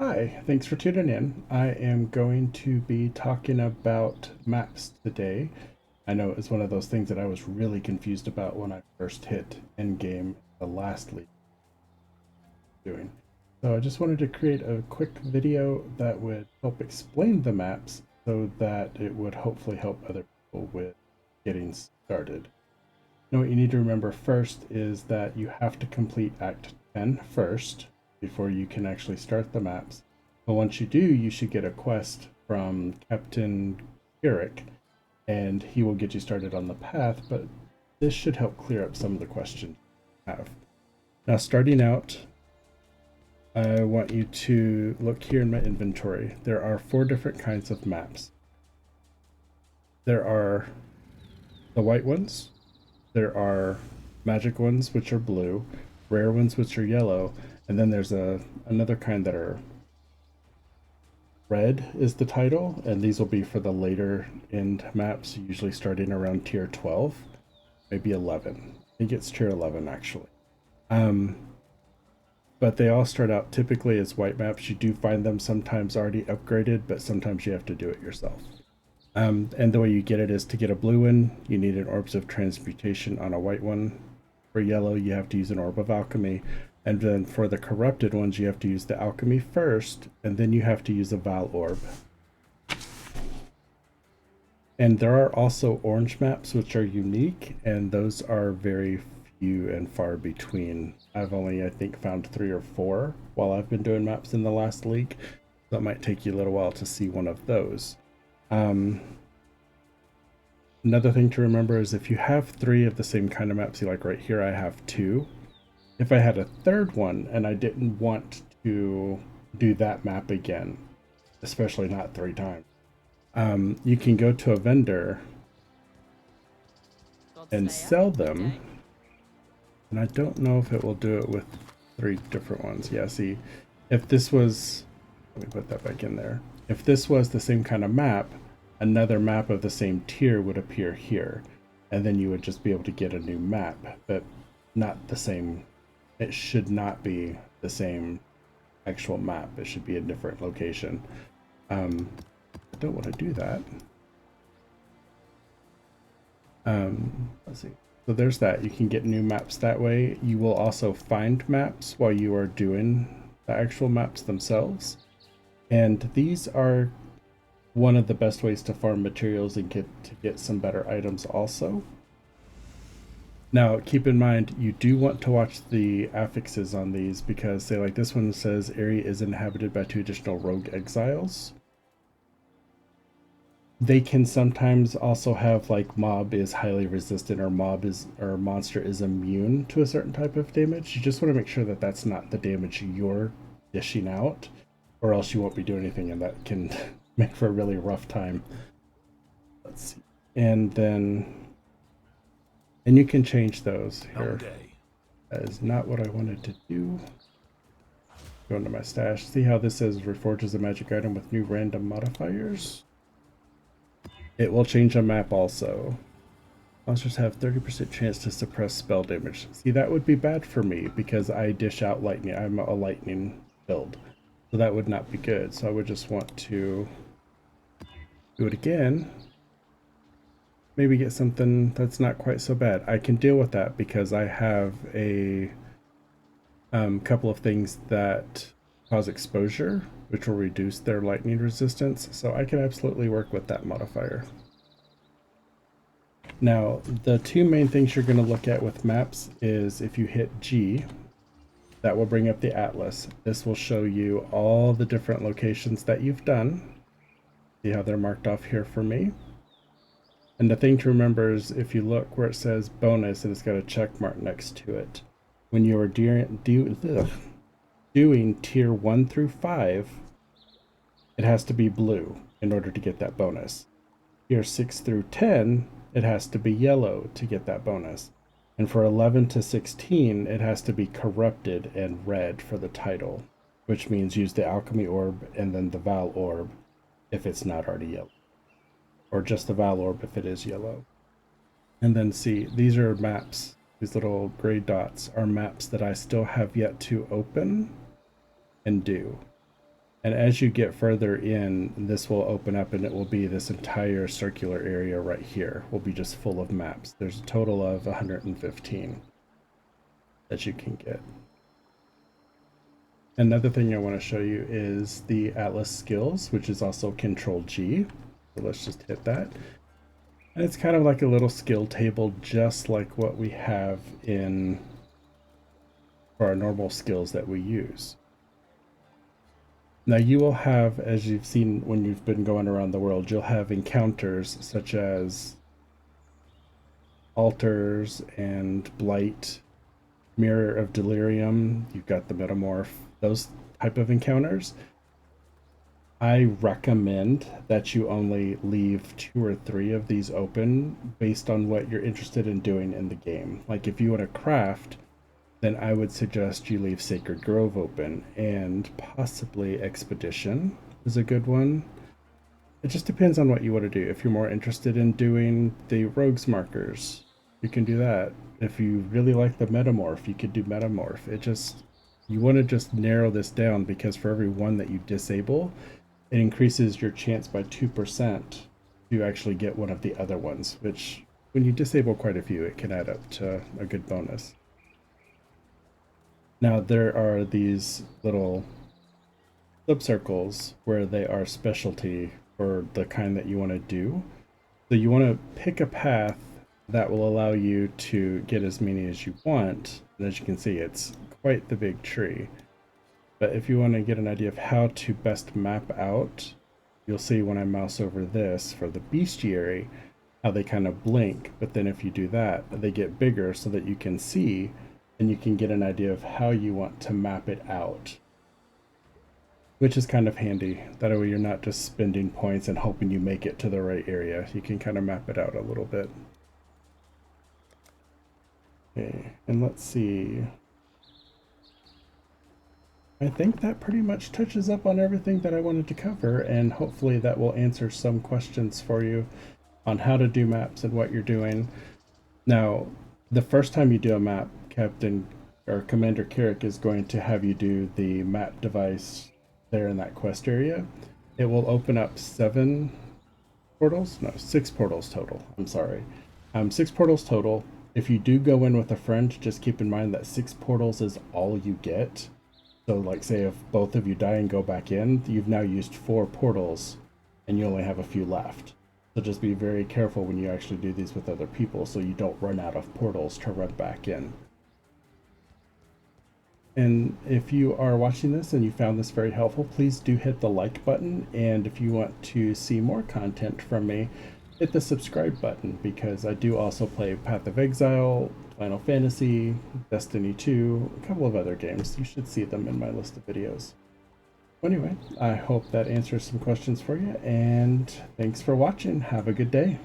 Hi, thanks for tuning in. I am going to be talking about maps today. I know it was one of those things that I was really confused about when I first hit endgame the last league doing. So I just wanted to create a quick video that would help explain the maps so that it would hopefully help other people with getting started. Now what you need to remember first is that you have to complete Act 10 first before you can actually start the maps. But once you do, you should get a quest from Captain Garrick, and he will get you started on the path, but this should help clear up some of the questions you have. Now, starting out, I want you to look here in my inventory. There are 4 different kinds of maps. There are the white ones, there are magic ones, which are blue, rare ones, which are yellow, and then there's another kind that are red is the title, and these will be for the later end maps, usually starting around tier 12, maybe 11. I think it's tier 11 actually. But they all start out typically as white maps. You do find them sometimes already upgraded, but sometimes you have to do it yourself. And the way you get it is to get a blue one, you need an Orbs of Transmutation on a white one. For yellow, you have to use an Orb of Alchemy. And then for the corrupted ones, you have to use the Alchemy first, and then you have to use a Val Orb. And there are also orange maps, which are unique, and those are very few and far between. I've only, I think, found 3 or 4 while I've been doing maps in the last league. So it might take you a little while to see one of those. Another thing to remember is if you have 3 of the same kind of maps, see like right here I have 2. If I had a third one and I didn't want to do that map again, especially not 3 times, you can go to a vendor and sell them. And I don't know if it will do it with 3 different ones. Yeah, see, if this was, let me put that back in there. If this was the same kind of map, another map of the same tier would appear here, and then you would just be able to get a new map, but not the same. It should not be the same actual map. It should be a different location. I don't want to do that. Let's see. So there's that. You can get new maps that way. You will also find maps while you are doing the actual maps themselves. And these are one of the best ways to farm materials and get some better items also. Now, keep in mind, you do want to watch the affixes on these because, say, like this one says area is inhabited by 2 additional rogue exiles. They can sometimes also have like mob is highly resistant or monster is immune to a certain type of damage. You just want to make sure that that's not the damage you're dishing out, or else you won't be doing anything, and that can make for a really rough time. Let's see. And you can change those here. That is not what I wanted to do. Go into my stash. See how this says reforges a magic item with new random modifiers? It will change a map also. Monsters have 30% chance to suppress spell damage. See, that would be bad for me because I dish out lightning. I'm a lightning build. So that would not be good. So I would just want to do it again. Maybe get something that's not quite so bad. I can deal with that because I have a couple of things that cause exposure, which will reduce their lightning resistance. So I can absolutely work with that modifier. Now, the 2 main things you're going to look at with maps is if you hit G, that will bring up the atlas. This will show you all the different locations that you've done. See how they're marked off here for me? And the thing to remember is if you look where it says bonus and it's got a check mark next to it, when you are doing tier 1 through 5, it has to be blue in order to get that bonus. Tier 6 through 10, it has to be yellow to get that bonus. And for 11 to 16, it has to be corrupted and red for the title, which means use the alchemy orb and then the Val orb if it's not already yellow, or just the Val orb if it is yellow. And then see, these are maps. These little gray dots are maps that I still have yet to open and do. And as you get further in, this will open up and it will be this entire circular area right here will be just full of maps. There's a total of 115 that you can get. Another thing I want to show you is the Atlas skills, which is also Control G. So let's just hit that. And it's kind of like a little skill table, just like what we have in for our normal skills that we use. Now you will have, as you've seen when you've been going around the world, you'll have encounters such as altars and blight, mirror of delirium. You've got the metamorph, those type of encounters. I recommend that you only leave 2 or 3 of these open based on what you're interested in doing in the game. Like if you want to craft, then I would suggest you leave Sacred Grove open, and possibly Expedition is a good one. It just depends on what you want to do. If you're more interested in doing the Rogues markers, you can do that. If you really like the Metamorph, you could do Metamorph. You want to just narrow this down, because for every one that you disable, it increases your chance by 2% to actually get one of the other ones, which when you disable quite a few, it can add up to a good bonus. Now there are these little subcircles where they are specialty for the kind that you want to do. So you want to pick a path that will allow you to get as many as you want. And as you can see, it's quite the big tree. But if you want to get an idea of how to best map out, you'll see when I mouse over this for the bestiary, how they kind of blink. But then if you do that, they get bigger so that you can see, and you can get an idea of how you want to map it out, which is kind of handy. That way you're not just spending points and hoping you make it to the right area. You can kind of map it out a little bit. Okay, and let's see. I think that pretty much touches up on everything that I wanted to cover, and hopefully that will answer some questions for you on how to do maps and what you're doing. Now, the first time you do a map, Captain or Commander Carrick is going to have you do the map device there in that quest area. It will open up 7 portals, no, 6 portals total. I'm sorry, 6 portals total. If you do go in with a friend, just keep in mind that 6 portals is all you get. So like say if both of you die and go back in, you've now used 4 portals and you only have a few left. So just be very careful when you actually do these with other people so you don't run out of portals to run back in. And if you are watching this and you found this very helpful, please do hit the like button. And if you want to see more content from me, hit the subscribe button, because I do also play Path of Exile, Final Fantasy, Destiny 2, a couple of other games. You should see them in my list of videos. Anyway, I hope that answers some questions for you, and thanks for watching. Have a good day.